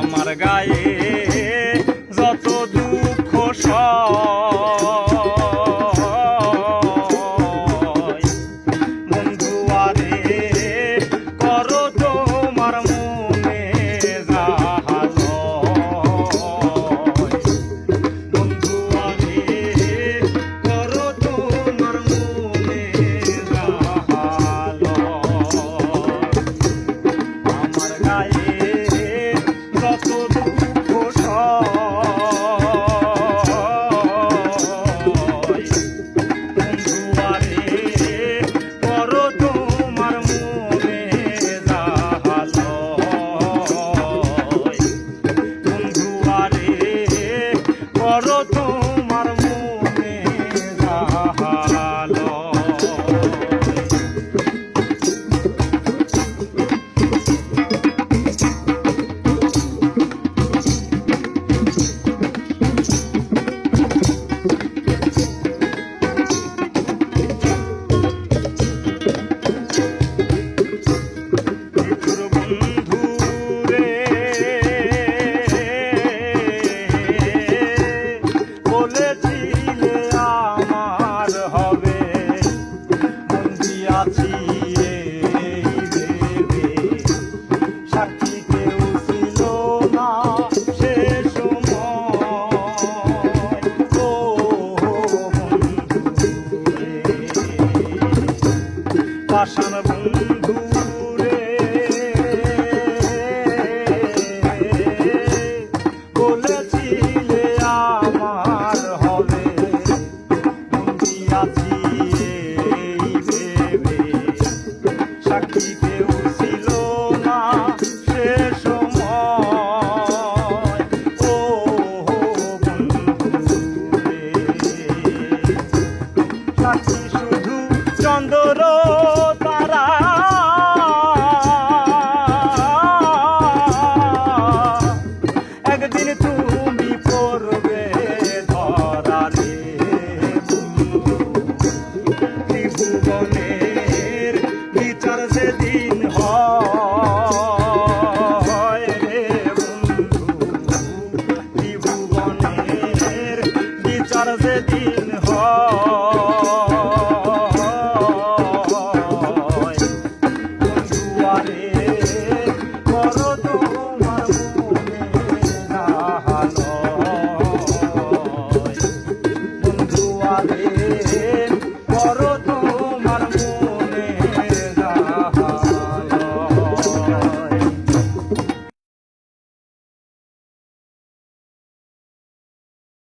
আমার গায়ে যত দুঃখ বন্ধু আরে করো তোমার মনে বন্ধু আরে করো তোমার মনে আমার গায়ে যত দুঃখ বন্ধু আরে করো তোমার মনে বন্ধু আরে করো তোমার মনে বলেছিলে আমার হবে বন্দি আছি এই ভেবে সাক্ষী কেউ ছিল না সে সময় ও বন্ধু পাষাণ বন্ধু রে বলেছিলে আমার হবে বন্দি আছি এই ভেবে সাক্ষী কেউ ছিল না সে সময় ও বন্ধু রে সাক্ষী শুধু চন্দ্র তারা একদিন তুমি পড়বে ধরা রে ত্রিভুবনের বিচার সেদিন হয় রে বন্ধু ত্রিভুবনের বিচার সেদিন